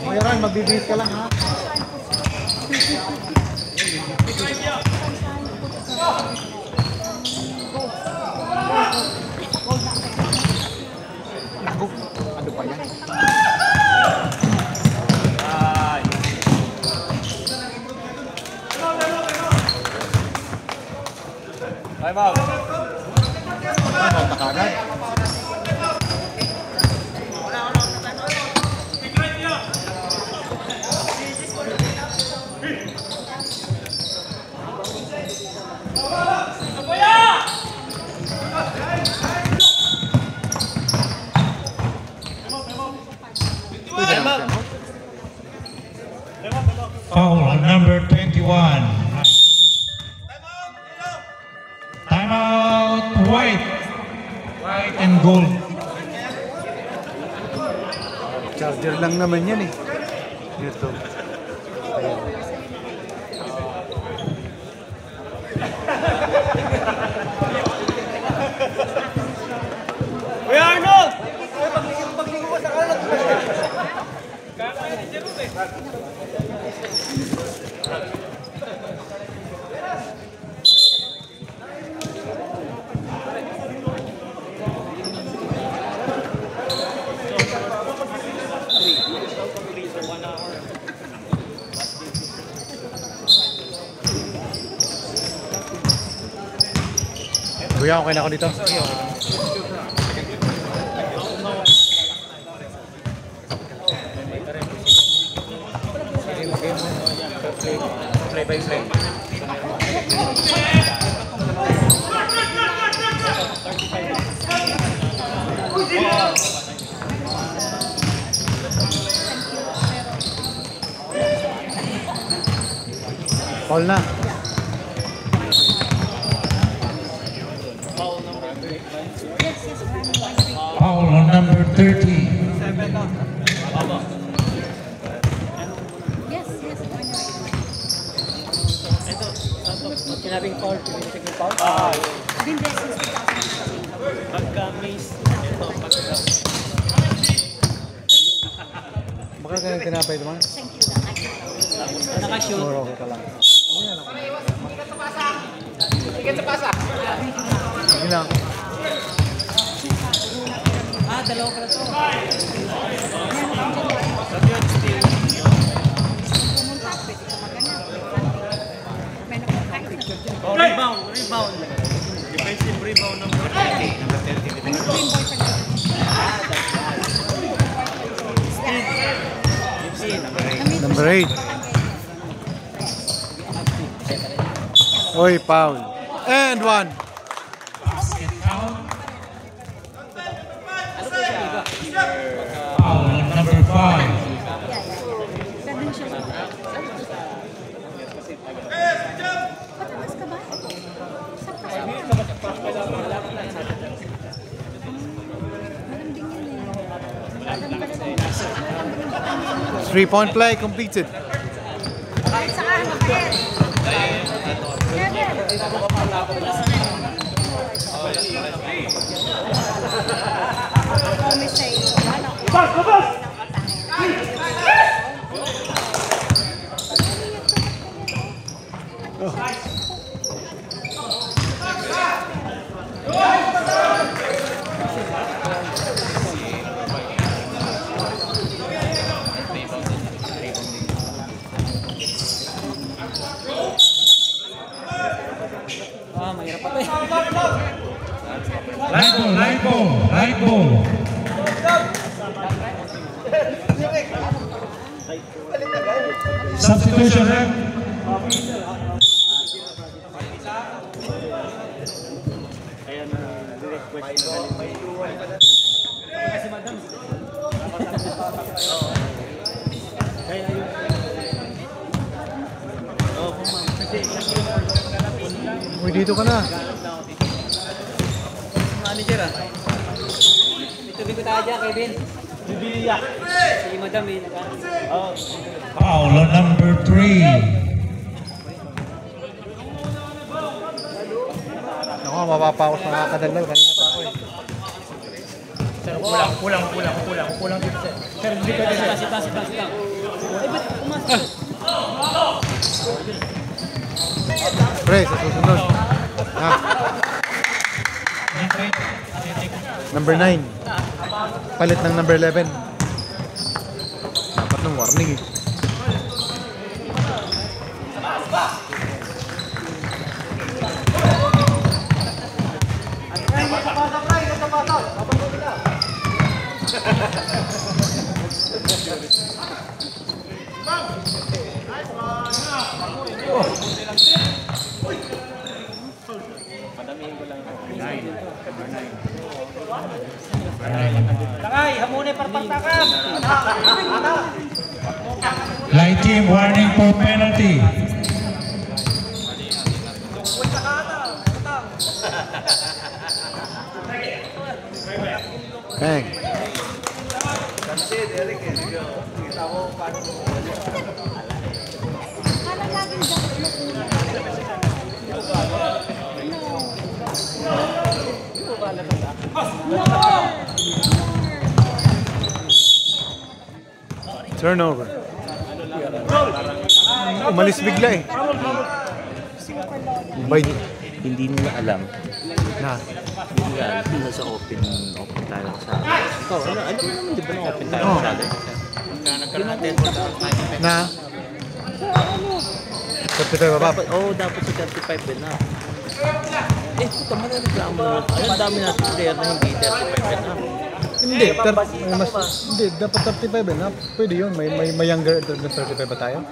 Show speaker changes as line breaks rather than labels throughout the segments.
Mayroon, magbibihis ka lang ha. Ano pa yan? Time out. Takagad.
Foul number 21. Time out, white. White and gold.
Charger lang naman yan eh. Ito.
Uy, Arnold!
Paglingo mo sa kanan. Kuya, okay na ako dito.
Play by play.
Call na.
Foul on number 30.
Sinabing foul, pinag-check yung foul?
Hindi, since 2016.
Pagka-miss, ito, pagka...
Baka ganyan tinapay naman.
Thank you lang.
Nakashoot.
Muro ko ka lang.
Ticket sa pasa!
Sige lang.
Dalawa pala to. Oh, rebound. Defensive rebound number 30.
Number 8. Oy, foul. And one.
Foul on number 5.
Patatas ka ba? Malambing yun eh.
3-point play completed.
Kahit sa arma pa yan.
Mahirap pa to eh.
Light ball. Substitution, ref.
Kaya na request kasi madam. Kaya yun. Oh, ma'am.
Uy, dito ka na.
Manager ah. Ito tayo dyan, Kevin. Bibiliya. Si madam eh. Oh.
Foul on number 3.
Ako, mapapa ako sa nakakadalaw. Kanina pa ako eh.
Sir, kulang dito, sir. Sir, hindi ka din, sir.
Pasit lang. Eh, ba't pumasok?
Pre, sa susunod. Ha? Number 9. Palit ng number 11. Dapat ng warning eh.
Lakay, hamunay parpartakan!
Light team warning for penalty.
Bang.
Parang laging dapat
Turnover. Umalis bigla eh. Bay.
Hindi nila alam.
Na.
Hindi nila alam. Nasa open tayo sa ikaw, alam mo naman, di ba na open tayo
Oo.
sa atin?
Na. 35 baba.
Dapat sa 35 din na. Puta, marireklamo mo. Ang dami natin player na hindi 35 din na.
Hindi, hindi, dapat 35 eh. Na, pwede yun. May younger na 35 ba tayo?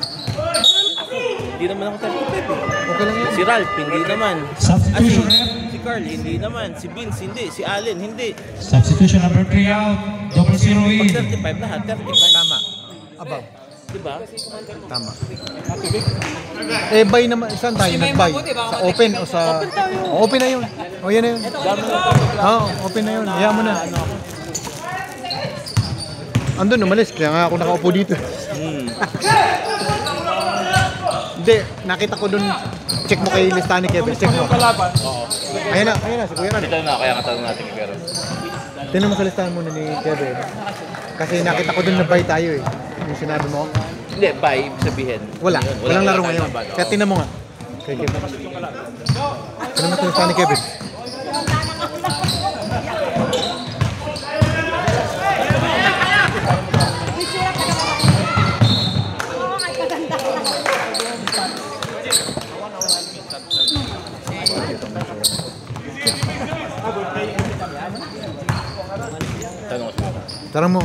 Hindi naman ako 35 eh.
Okay lang yun.
Si Ralph, hindi naman.
Substitution ref.
Si Carl, hindi naman. Si Vince, hindi. Si Allen, hindi.
Substitution number 3 out. Double zero
Pag
in.
35 lahat, 35.
Tama. Above.
Diba?
Tama. Eh, buy naman. Saan tayo nag-buy? Sa open o sa...
Open tayo.
Open na yun. O, yan na yun.
Dami na ito.
Oo, open na yun. Hayaan mo na. Andun, umalis. Kaya nga ako nakaupo dito. Hindi, nakita ko dun. Check mo kay listahan ni Kevin. Check mo. Ayan na, si Kuya Ran.
Ito na, kaya katanong natin kay Pero.
Tingnan mo sa listahan muna ni Kevin. Kasi nakita ko dun na buy tayo eh. Yung sinabi mo.
Hindi, bye, ibig sabihin.
Wala.
Yun,
Walang laro
tayo
ngayon.
laban,
Kaya tingnan mo nga. Kay Kevin. Tingnan mo sa listahan ni Kevin. Tanong mo.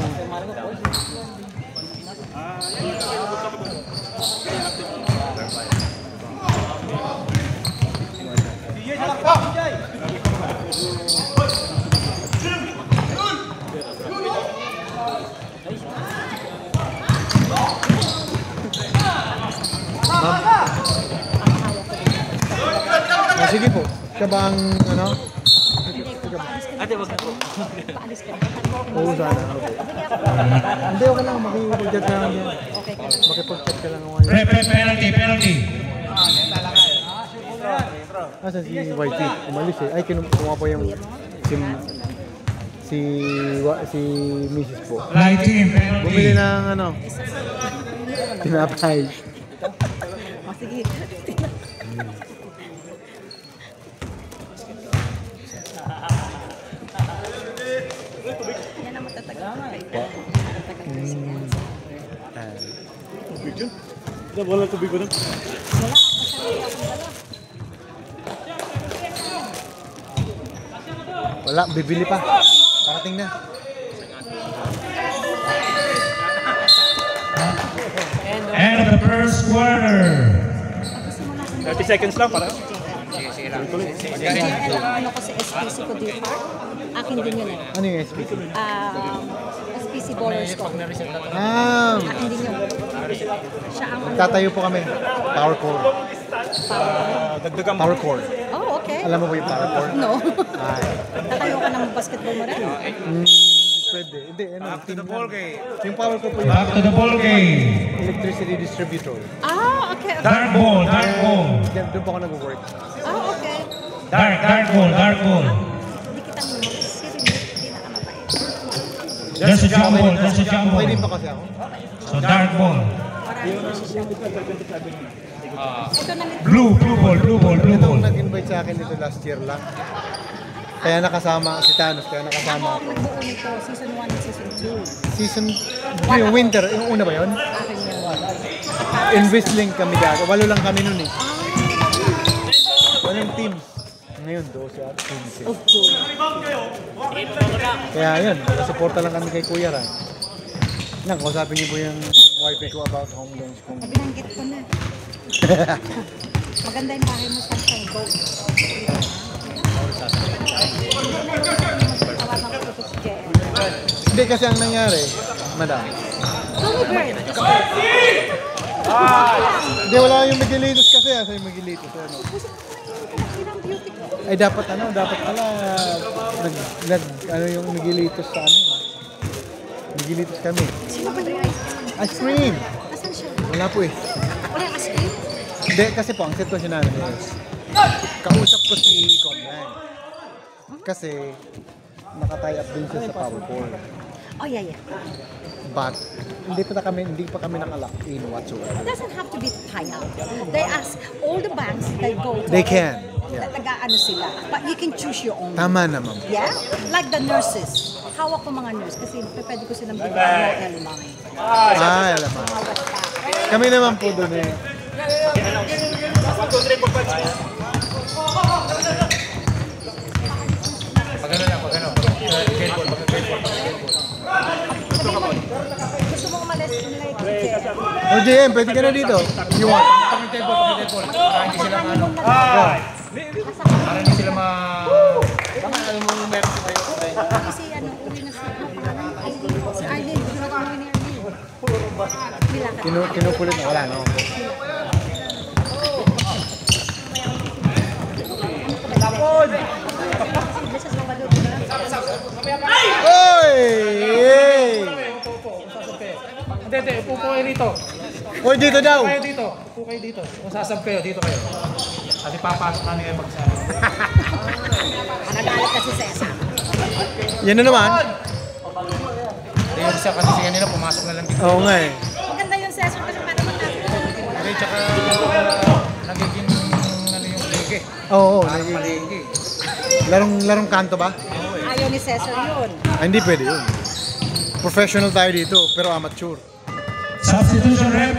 Sige po. Siya ba ang ano?
Ate, wag na po.
paalis ka.
Oo, sana. Hindi, okay lang. Makipag-chat ka lang yan. Makipag-chat ka lang ako ngayon.
Penalty.
Asa si YT? Umalis eh. Ay, kumuha po yung si Mrs. po.
Light team penalty.
Bumili ng ano? Tinapay.
Sige. Yan ang matatagal. Wala ako sa
Wala, bibili pa. Parating na.
End of the first quarter.
30 seconds lang para.
Ano ko sa SPC ko dito. Akin din yun eh.
Ano yung SPC?
SPC bowlers ko. Akin din yun. Siya ang
Tatayo po kami. Power core.
Dagdagan mo.
Power core.
Oh, okay.
Alam mo ba yung power core?
No.
Ay.
Tatayo ka ng basketball mo rin.
Pwede. Hindi, ano. Back to the ball game. Yung power core po yung
Back to the ball game.
electricity distributor.
Ah, okay.
Dark ball.
Doon po ako nag-work.
Ah, okay.
Dark ball, dark ball.
Hindi kita nimo si Rimit pinakamabait.
There's a jump ball, there's a jump
Okay din
ball.
pa kasi ako.
So dark ball.
Ito na nito.
Blue ball, blue ball, blue
Itong
ball.
nag-invite sa akin dito last year lang. Kaya nakasama si Thanos, kaya nakasama
Ako
ako.
nagbuo nito, season 1 and season 2.
Season, yung winter, yung una ba yun?
Akin yun.
Invisling kami dati. 8 lang kami nun eh. Walang teams. Ngayon, 12 at 15.
Of course.
Kaya yun, suporta lang kami kay Kuya Ran. Lang, kausapin niyo po yung wife ko about home loans kung...
Binanggit ko na. Maganda yung bahay mo sa Tango. Tawagan ko si JM.
Hindi kasi ang nangyari, madam.
Tony Bird.
Hindi, wala yung Miguelitos kasi sa yung Miguelitos. Ano.
Ilang beauty ko.
Ay dapat pala ano yung Miguelitos sa amin. Miguelitos kami.
Sino ba yung ice cream?
Ice cream!
Asan siya?
Wala po eh.
Wala yung ice cream?
Hindi, kasi po, ang sitwasyon namin is, kausap ko si Comlan. Kasi, nakatie up din siya sa Power 4.
Oh, yeah.
But, hindi pa kami nakalock in whatsoever.
It doesn't have to be tied out. They ask all the banks they go to.
They can. Yeah.
Nag-ano sila. But you can choose your own.
Tama naman.
Yeah? Like the nurses. Hawak ko mga nurse kasi pwede ko silang bigyan no L9.
Alam mo. Kami naman po doon eh.
Pag ano lang, pag ano.
Gusto mo umalis like JM?
O JM, pwede ka na dito. You want?
Pag table. Para hindi sila ano. Para hindi sila ma...
Kasi ano, uwi na si Arlene. Gusto na umuwi ni Arlene.
Kinukulit na. Wala, no? Oy! Hey!
Hindi, upo kayo rito.
Oy, dito daw!
Upo kayo dito. Upo kayo dito. Kung sasab kayo, dito kayo. Kasi papasok na kayo magsa...
Nagalit kasi sa isa.
Yan na naman.
Yung isa kasi si kanina pumasok na lang dito.
Oo nga eh.
Maganda yung session kasi para matapos.
Hindi, tsaka nagiging ano yung lege.
Oo,
Parang palengke.
larong kanto ba?
Ayaw ni Cesar yun.
Hindi pwede yun. Professional tayo dito, pero amateur.
Substitution rep.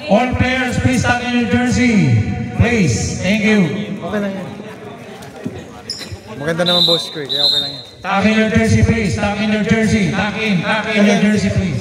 All players, please tuck in your jersey. Please. Thank you.
Okay lang yan. Maganda naman boss ko eh, kaya okay lang yan.
Tuck in your jersey, please. Tuck in your jersey. Tuck in your jersey, please.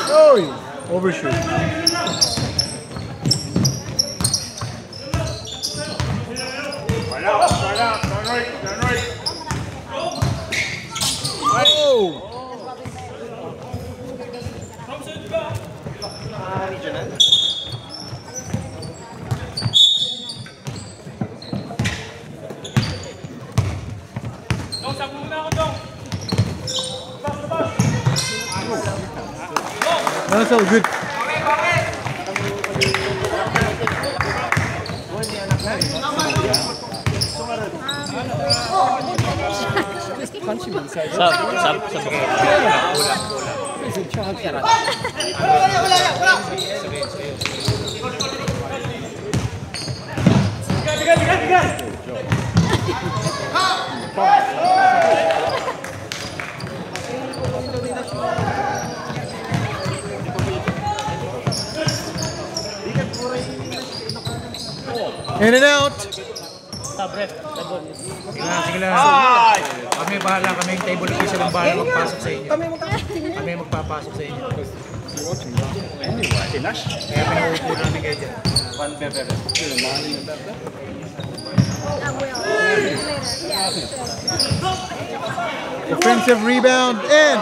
Oy! Overshoot. Oh! That's so good. In and out.
Sige lang. Kami bahala, kami yung table official ang bahala magpasok sa inyo. Kami magpapasok sa inyo. Kaya pinaupo namin kayo dyan.
Defensive rebound in.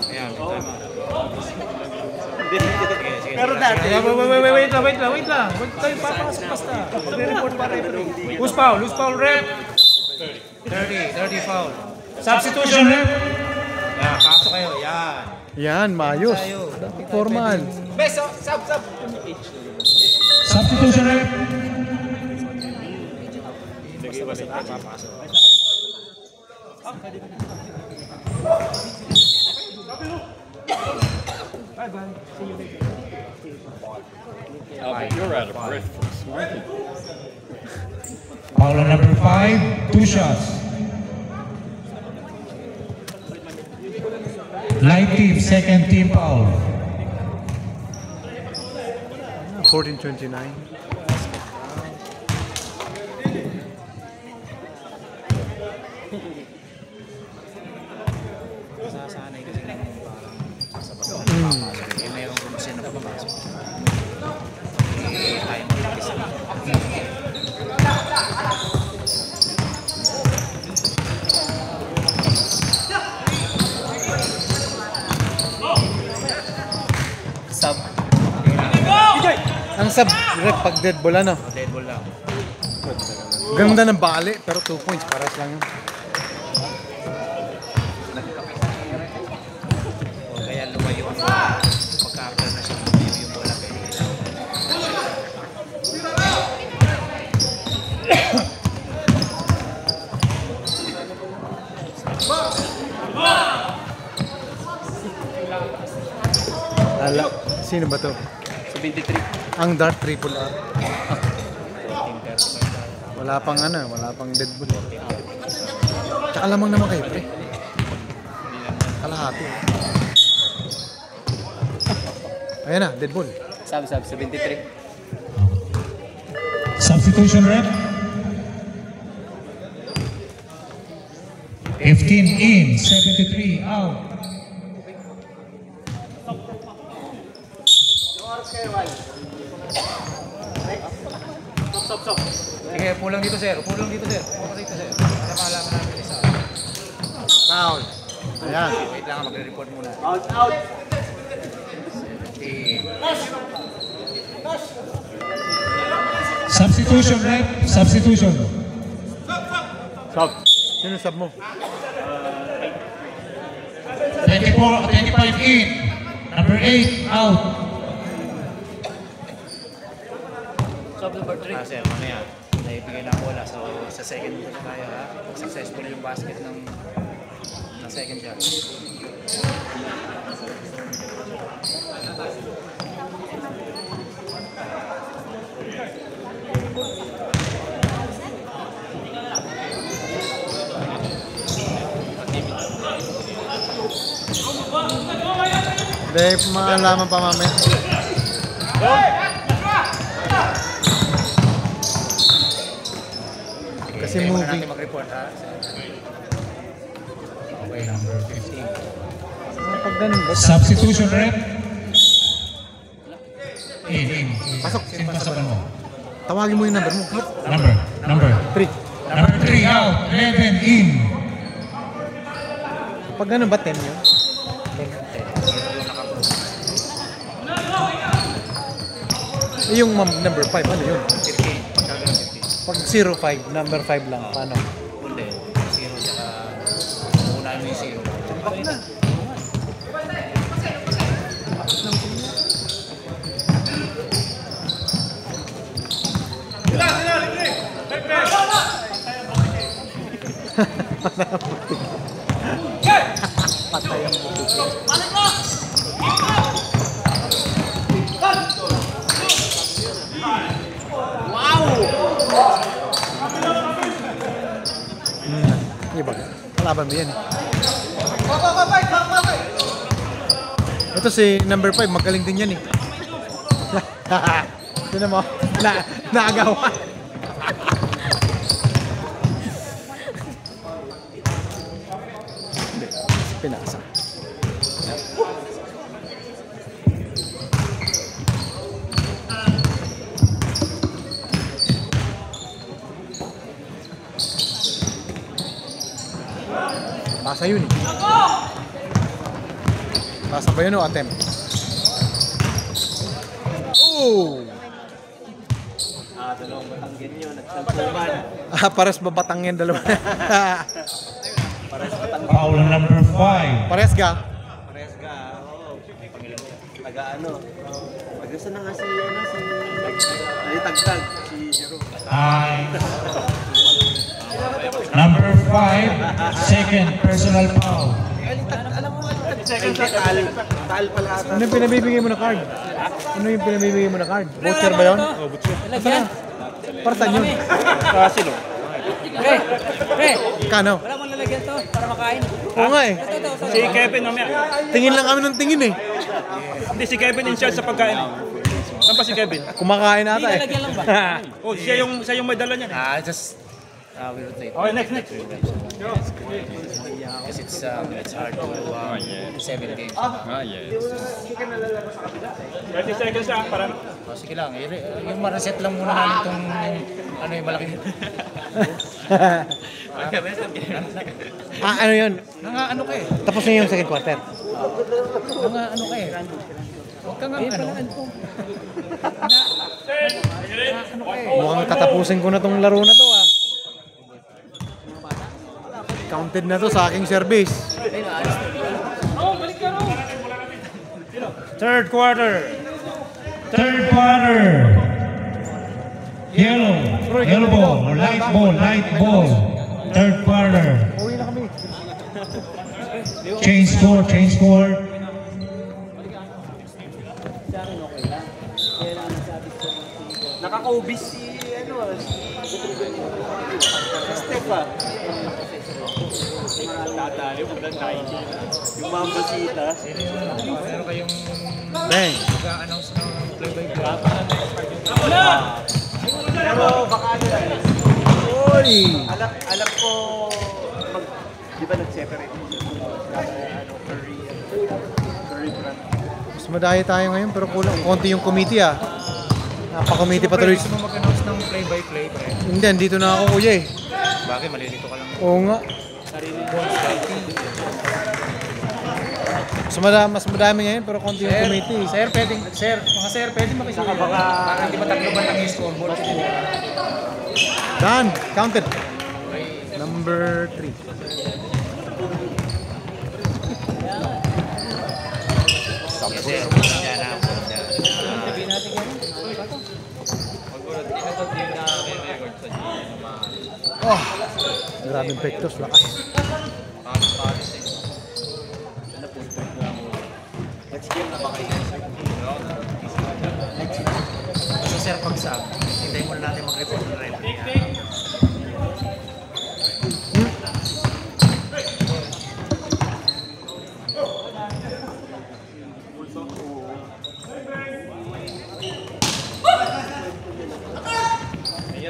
Ayan, tama.
Pero dati,
Wait lang. Huwag tayo papasok basta. Mag-report pa referee. Who's foul, ref? 30 foul. Substitution, ref. Yan, pasok kayo. Yan.
Yan, maayos. Formal.
Substitution rep.
You're out of breath from smoking.
Foul on number 5, 2 shots. Light team, second team foul.
14-29.
Sasanay kasi ng parang basta-basta. Eh, mayroong rumusyan na papasok. Eh, tayo mag-isa.
sub.
Ang sub rep pag dead ball ano.
Dead ball lang.
Ganda ng bali pero 2 points paras lang yun.
O kaya lumayo ang bola. Pagka-after na siya, lumayo yung bola. Pwede ilaw.
Ala, sino ba to?
73.
Ang Dart Triple R. Wala pang wala pang dead ball. Tsaka lamang naman kayo, pre. Kalahati. Ayan na, dead ball.
Sub, 73.
Substitution rep. 15 in, 73 out.
Sige, pulang dito, sir. Pulang dito, sir. Pulang dito, sir. Para malaman natin isa.
Foul. Ayan.
Wait lang, magre-report muna.
Out.
70.
Substitution rep. Substitution.
Sub. Sino sub mo?
25 in. Number 8 out.
Sub number 3.
Sir, mamaya. Naibigay na ang bola. So, sa second shot tayo, ha? Successful yung basket ng second shot.
Dave, malaman pa mamaya. Kasi
Kaya muna
moving.
natin mag-report, ha? Okay, number 15.
Pag ganun ba?
Substitution rep. In.
Pasok.
Sino pasokan mo?
Tawagin mo yung number mo.
Number.
3.
Number 3 out. 11 in.
Pag ganun ba 10 yun? Yung number 5, ano yun?
15. Pagkagalan 15.
Pag 05, number 5 lang, paano?
Kundi, 0 tsaka unahin mo yung 0.
Tumpak na. Patay ang buto. Iba, kalaban mo yan eh. Ito si number 5, magaling din yan eh. Tignan mo, naagawan. Pinasa. Pasa yun eh. Pasa ba yun o attempt? Oh!
Dalawang Batanggen yun. Nagsalpuman.
Pares ba batang yan dalawa?
Foul number 5.
Pares ka?
Parehas ka. Oo. Taga ano. Pag-asa na nga si Tagtag. Si Jero.
Number 5, second personal foul.
Alam mo nga, second tal pala ata.
Ano yung pinabibigay mo na card? Ano yung pinabibigay mo na card? Voucher ba yun?
Lagyan.
Para saan yun?
Sino?
Pre,
Kano?
wala mong lalagyan to para makain.
Oo nga eh.
Ito.
Si Kevin mamaya.
Tingin lang kami ng tingin eh.
Hindi, si Kevin in charge sa pagkain. Saan pa si Kevin?
Kumakain
Hindi
ata eh.
lalagyan lang ba?
Oh, siya yung may dala niyan.
We rotate.
Okay, next.
Because it's hard to 7 games.
30 seconds lang para...
Sige lang, yung ma-reset lang muna namin itong ano yung malaking...
Ano yun?
Ano ka eh?
Tapos na yung second quarter.
Ano ka eh? Huwag kang ano.
Mukhang tatapusin ko na tong laro na to ah. Counted na to sa aking service.
Third quarter.
Yellow ball, light ball. Third quarter.
Uwi na kami.
Change score.
Nakaka-obis si Steph ah. Tatali mo na tayo. Yung mambasita.
Meron kayong
Bang.
mag-announce ng play-by-play.
Pero baka ano lang.
Oy!
Alam ko di ba nag-separate? Curry brand.
Mas madaya tayo ngayon pero kulang. Konti yung committee ah. Napaka-committee pa tuloy.
Gusto mo mag-announce ng play-by-play, pre?
Hindi, dito na ako kuya eh.
Bakit? Malilito ka lang.
Oo nga. Mas madami ngayon pero konti yung committee.
Mga sir, pwede makisuyo. Para hindi mataklo ba ng scoreboard?
Done. Counted. Number 3. Oh, grabing pektos, lakas.
Next game na ba kayo?
Basta sir, pag sab, hintayin muna natin mag-report ng referee.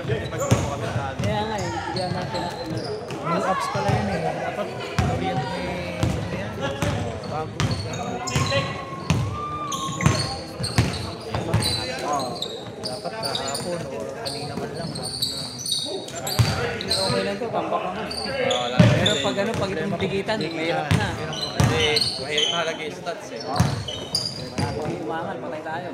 Kaya nga eh, bigyan natin.
New apps pala yun eh. Dapat orient may bago. Dapat kahapon o kanina man lang.
Okay lang to, comeback naman. Pero pag itong digitan, mahirap na.
Mahirap mahalaga yung stats eh.
Kung umangal, patay tayo.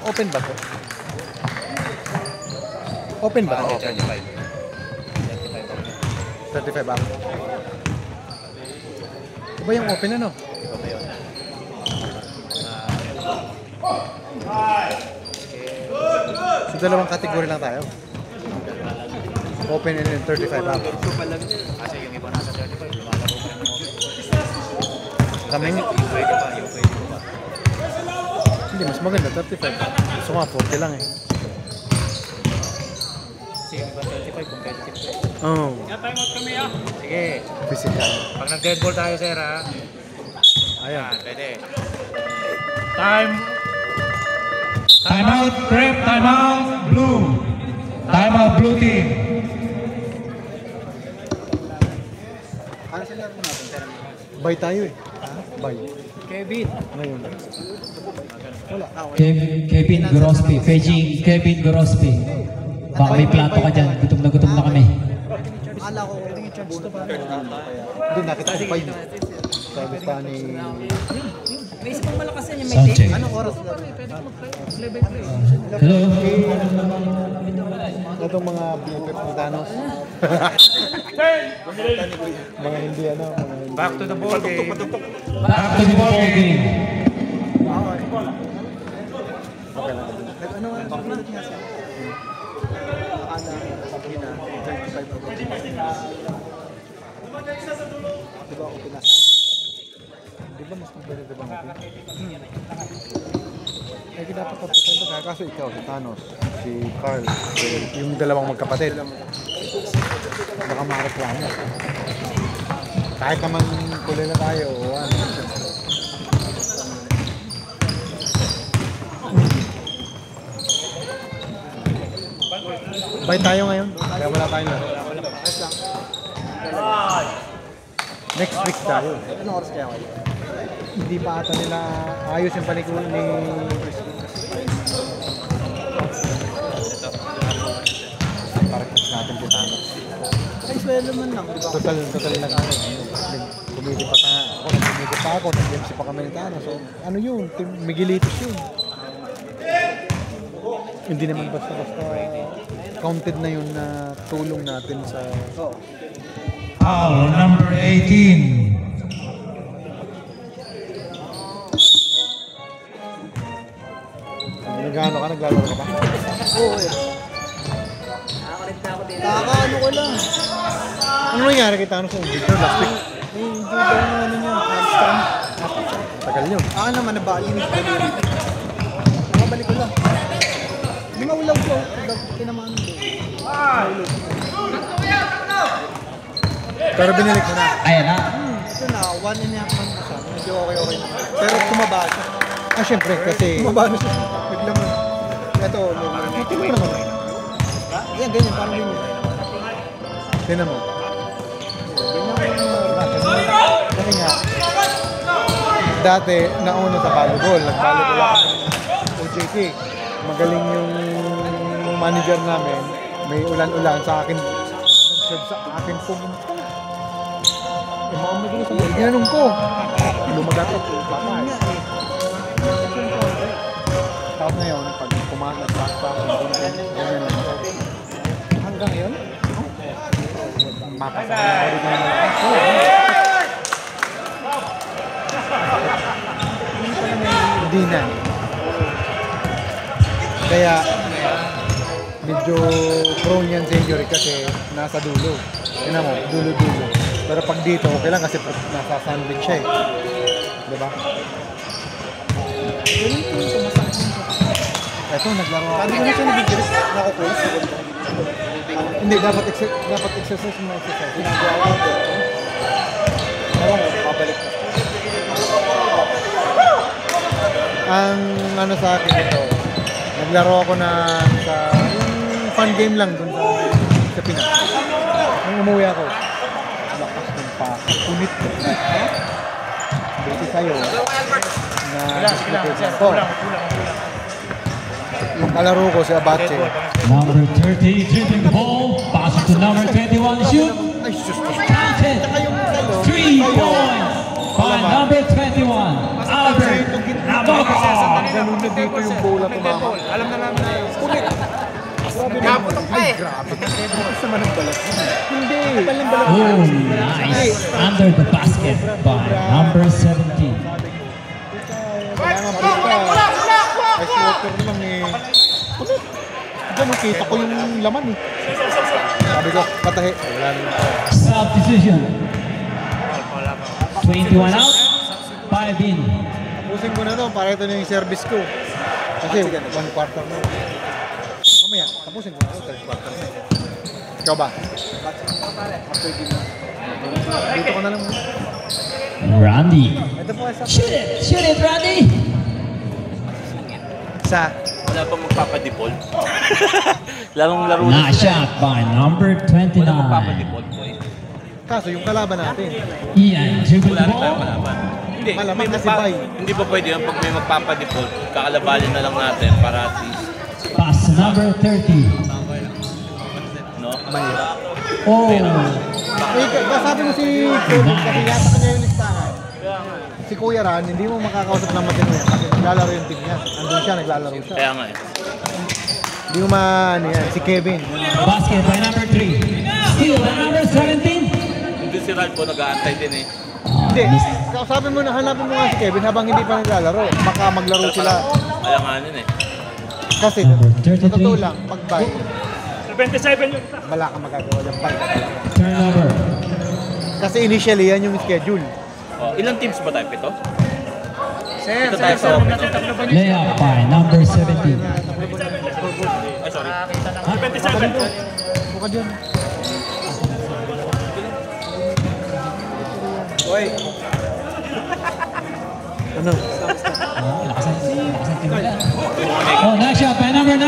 Open ba to? Open ba to? 35 ba? Iba yung open ano? So dalawang category lang tayo. Open and then 35 up.
Kasi yung iba nasa 35, lumalaro pa ng open.
Kami,
Pwede pa, yung pwede ko pa.
hindi, mas maganda 35. Gusto nga 40 lang eh.
Kasi yung iba 35, competitive to.
Oh,
Sige,
physical.
pag nag-dead ball tayo sir ha.
Ayan.
Pwede.
Timeout, prep, timeout, blue. Timeout, blue team.
Bye tayo eh. Bye.
Kevin.
Ngayon. Wala.
Kevin Gorospi, Beijing Kevin Gorospi. Baka may plato ka dyan, gutom na kami.
Akala ko hindi, nakita ko 5. Sabi pa ni...
Base pang malakas yan yung may
Sound
tape.
check.
Anong oras na?
Hello?
Itong mga BFF ni Thanos. Mga hindi ano.
Back to the ball game.
Back to the ball game.
Okay lang. Ano ang minute nga siya? Akala sabi na 35 ako. Diba ako pinas? Diba mas maganda diba ako? Eh, dapat kapitan to kaya kaso ikaw, si Thanos, si Carl, yung dalawang magkapatid. Baka makareklamo. Kahit naman kulay na tayo, o ano. Bye tayo ngayon, kaya wala tayong laro. Next week tayo. Anong oras kaya kayo? Hindi pa ata nila ayos yung palikul ni Parekas natin si Thanos. Ay, swelo man lang, di ba? Total na tayo. Kumiti pa ako, nag-MC pa kami ni Thanos. So, ano yun? Miguelitos yun. Hindi naman basta-basta counted na yun na tulong natin sa...
Foul number 18.
Nagano ka? Naglalaro ka ba? Oo eh. Nakakaano ko lang. Ano nangyari kay Thanos sa Victor last week? Hindi daw na ano niya, hamstring. Tagal yun. Naman nabain. Nakabalik ko lang. Hindi maulaw ko. Tinamaan ko. Pero binalik mo na.
Ayan na.
Ito na, 1.5 months na siya. Medyo okay na. Pero tumaba siya. Syempre kasi... Tumaba na siya. Biglang mo. Ito, tingnan mo naman. Yan, ganyan. Parang ganyan. Tingnan mo. Kasi nga, dati, nauna sa volleyball. Nag-volleyball ako ng OJT. Magaling yung manager namin. May ulan-ulan sa akin. Nag-serve sa akin pumunta. Eh, mga magaling sa ball. Ginanong ko. Lumagatot. Baka eh. Tapos ngayon, pag kumakas, ganyan lang. Hanggang ngayon? Mapasama ko rin naman. Hindi na. Kaya, medyo prone yan sa injury kasi nasa dulo. Tingnan mo, dulo-dulo. Pero pag dito, okay lang kasi nasa sandwich siya eh. Diba? Ito, naglaro ako. Sabi ko na siya nag-increase, nakukulis. Hindi, dapat exercise mo exercise. Ginagawa ko ito. Ewan ko, pabalik ko. Ang ano sa akin ito, naglaro ako na sa yung fun game lang dun sa Pinas. Nung umuwi ako, lakas ng pasa. Punit ko. Buti sa'yo na dislocate ko. Yung kalaro ko si Abache.
Number 30, dribbling the ball. Pass to number 21, shoot.
Ay, sus.
Counted.
Saka yung ano.
3 points by number 21, Albert Navarro.
Ganun na dito yung bola tumama.
Alam na namin na yun.
Punit. Naputok pa eh. Grabe. Kasi naman ang balat. Hindi.
Oh, nice. Under the basket by number 17.
Kailangan basta. Ice water lang eh. Punit. Ganun, kita ko yung laman eh. Sabi ko, patahi. Wala naman.
Substitution. 21 out, 5 in.
Tapusin ko na to para ito na yung service ko. Kasi 1 quarter na. Mamaya, tapusin ko na to. 3 quarter na. Ikaw ba? Dito ko na lang muna.
Randy.
Ito po isa.
Shoot it, Randy.
Sa
Wala pa magpapadefault. Larong laro na
Nice
sila.
shot by number 29.
Wala magpapadefault po eh.
Kaso yung kalaban natin,
Ian, dribble
Wala
the
rin tayong
ball.
kalaban. Hindi,
Malamang
may
kasi bay.
hindi pa pwede yun. Pag may magpapadefault, kakalabanin na lang natin para at least,
Pass number 30.
no?
Oh,
sabi mo si Kevin kasi yata kanya yung listahan. Si Kuya Ran, hindi mo makakausap ng matino yan kasi naglalaro yung team niya. Andun siya, naglalaro siya.
Kaya nga eh.
Hindi mo ano yan, si Kevin.
basket by number 3. Steal by number 17.
Hindi si Ralph po nag-aantay din eh.
Hindi, kausapin mo na, hanapin mo nga si Kevin habang hindi pa naglalaro. Baka maglaro sila.
Kaya nga nun eh.
Kasi,
Number
sa
33.
totoo lang, pag buy,
77 yung isa.
wala kang magagawa ng buy.
Turnover.
Kasi initially, yan yung schedule.
Oh, ilang teams ba tayo? 7?
Sir,
Ito tayo sa
huwag
open.
natin tatlo ba niyo?
Layup by number 17.
Ay, sorry.
77.
Buka dyan. Ano?
Lakasan team nila. Oh, nice shot by number 9.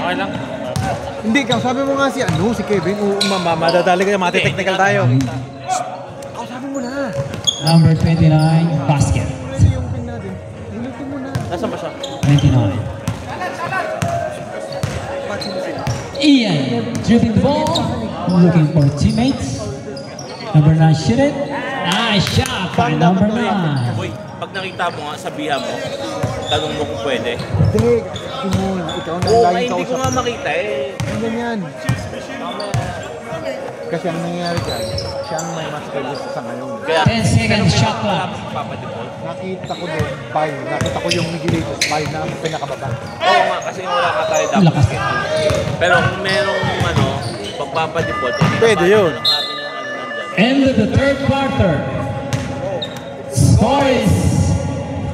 Okay lang.
Hindi, sabi mo nga si Kevin, madadali ka, mati-technical tayo. Kausapin mo na.
Number 29, basket.
Kasi yung pin natin, hilutin mo na.
Nasaan ba siya?
29. Ian, dribbling the ball, looking for teammates. Number 9, shoot it. Nice shot by number 9.
Boy, pag nakita mo nga, sabihan mo, tanong mo kung pwede.
Hindi, Kimon, ikaw na
Oo,
laging
hindi ko nga
kausap.
makita eh.
Ang ganyan. Kasi ang nangyayari dyan, siya ang may master list sa ngayon.
Kaya,
10 seconds shot clock.
papadefault.
Nakita ko doon, nakita ko yung Miguelitos, 5 na ang pinakababa.
Oo nga, kasi wala ka tayo dapat
Lakas.
schedule. Pero kung merong pagpapadefault,
Pwede yun.
natin yung nandyan.
End of the third quarter. Score is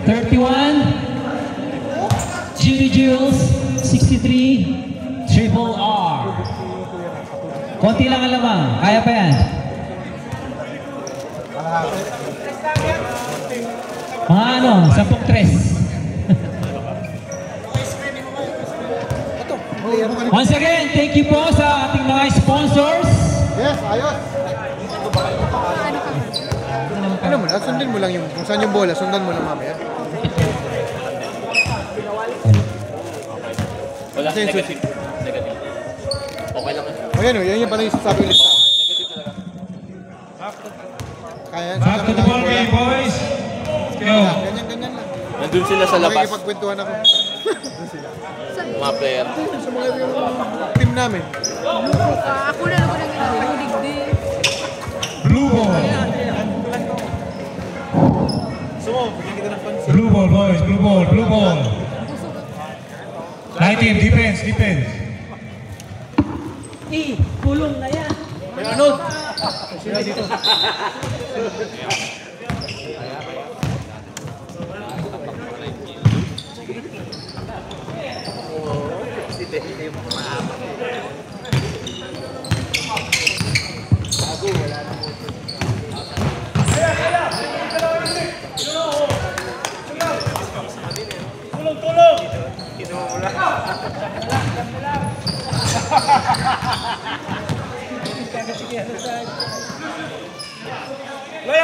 31. Judy Jules, 63. Triple R. Konti lang ang lamang. Kaya pa yan. Mga ano, 10-3. Once again, thank you po sa ating mga sponsors.
Yes, ayos. Ano mo na, sundin mo lang yung, kung saan yung bola, sundan mo lang mamaya.
Wala,
Kasi yung
negative. Negative. Okay lang.
O yan o, yan yung pala yung sasabi ulit. Kaya,
Back to the ball game, boys. Let's go.
ganyan lang.
Nandun sila sa labas,
Makikipagkwentuhan ako.
mga player.
Sa mga yung team namin.
Ako na naman ang ginagawa din.
Blue ball. Blue ball, boys. Blue ball. Blue ball. Light team, defense, defense.
Kulong na yan.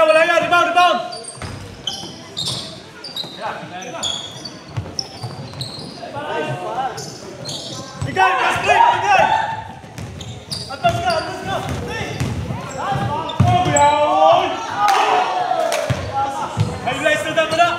Wala yan, rebound, rebound! Bigay, pass break, bigay! Atas ka! Oh, biyaw! Highlights na dapat na!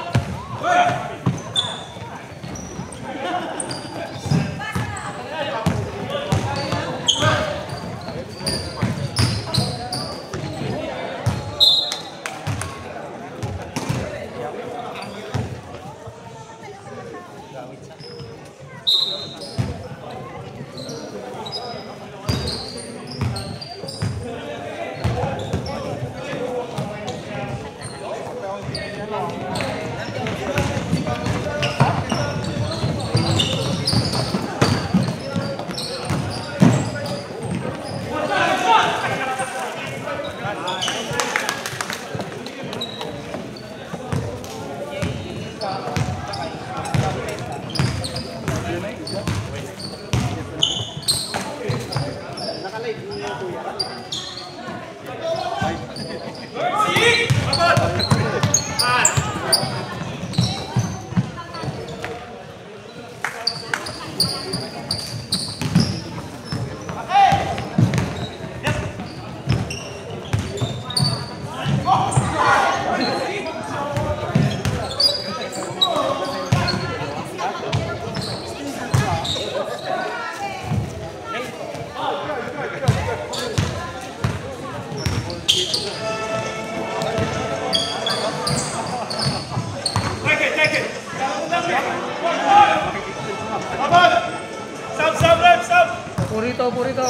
upo rito.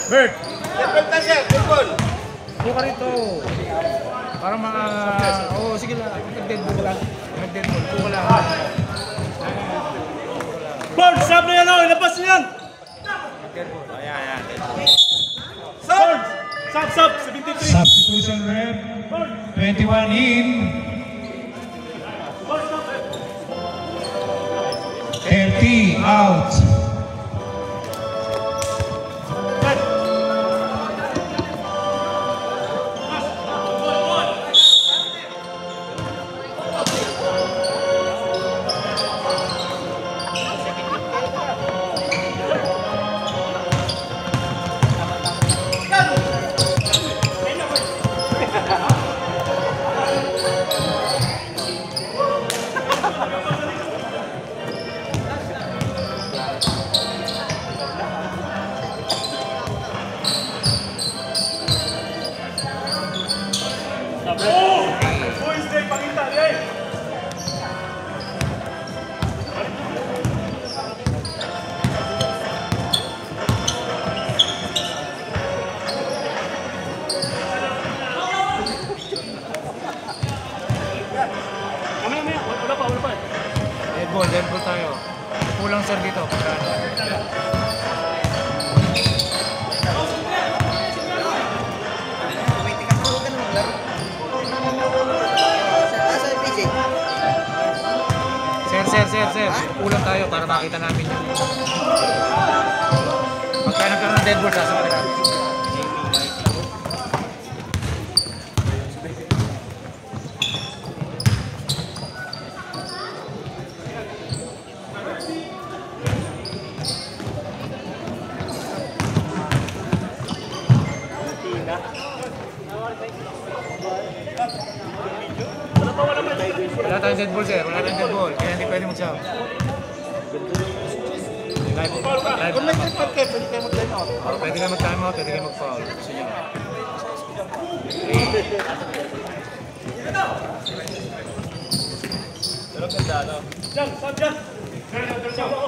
Bert. Upo ka rito. Para mga... Oo, sige lang. Nag-deadball ka lang. Nag-deadball. Upo ka lang.
Ball, sab na yan o! Ilabas niyo yan!
Ayan.
Sab! Sab! 73!
Substitution rep. 21 in. 30 out.
Deadball tayo. Kulang sir dito. Sir. Kulang tayo para makita namin yun. Pagka nagkaroon ng deadball, sasakit natin. Wala tayong deadball sir, wala tayong deadball. Kaya hindi pwede mag-sub. Kung may deadball kayo, pwede kayo mag-time out. Pwede kayo mag-time out, pwede kayo mag-foul. Gusto nyo.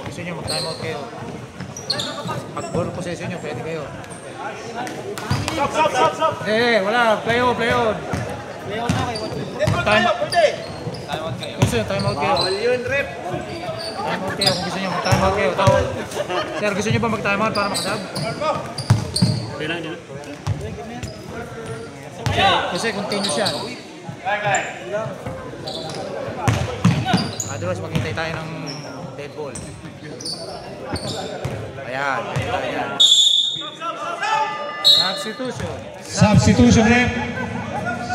Gusto nyo mag-time out kayo. Pag ball possession nyo, pwede kayo. Wala. Play on. Time out kayo. Gusto nyo, time out kayo. Time out kayo kung gusto nyo, mag-time out kayo. Sir, gusto nyo ba mag-time out para makasab? Kasi continuous yan. Otherwise, maghintay tayo ng dead ball. Ayan.
Substitution rep.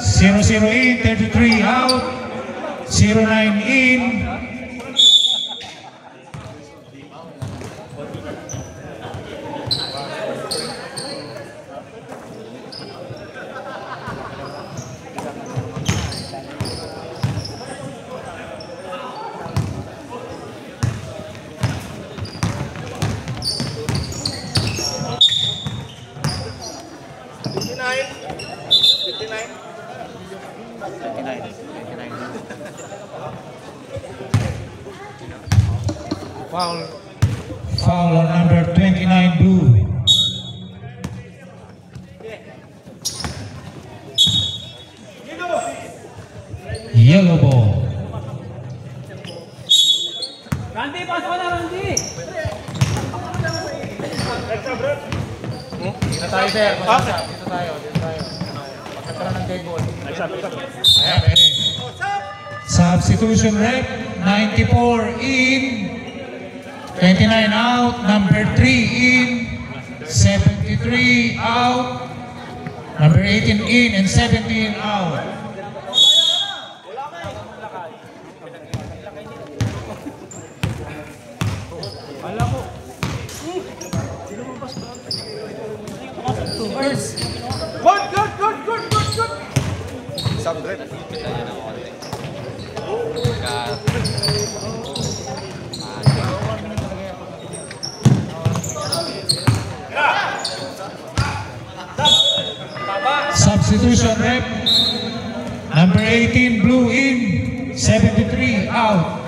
0-0 in, 33 out. 0-9 in. Foul on number 29 blue. Yellow ball.
Randy, pasok ka na, Randy!
Dito tayo, sir. Dito tayo. Pagkakaroon ng dead ball. Ayan, pwede.
Substitution rep. 94 in. 29 out, number 3 in, 73 out, number 18 in, and 17 out. Substitution rep. Number 18 blue in, 73 out.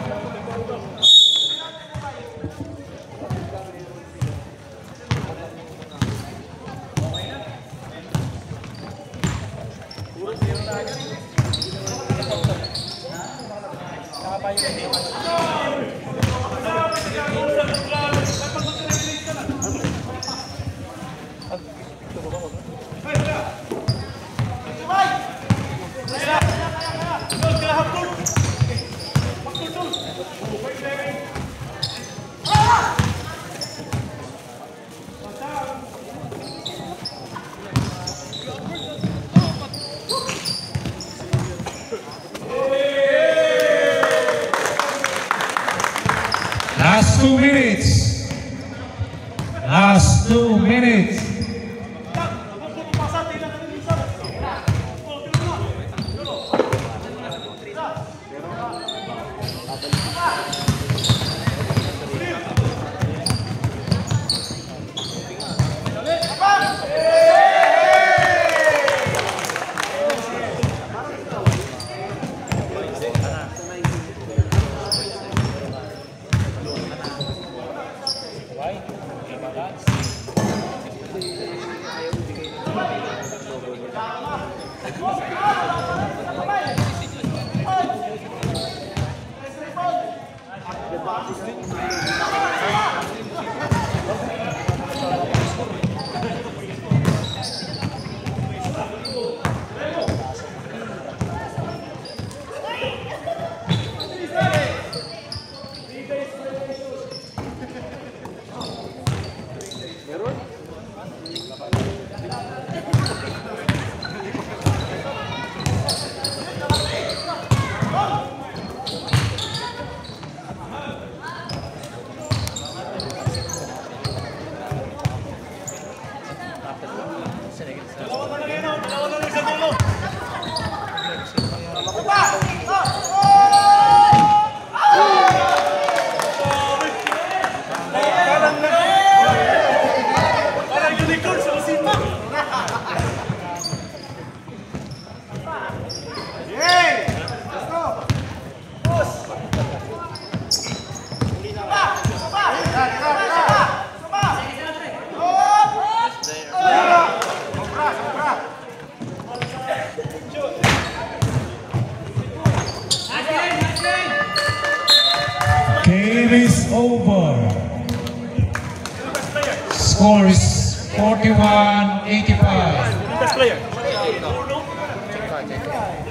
Last 2 minutes. Last 2 minutes. Game is over. Score is 41-85.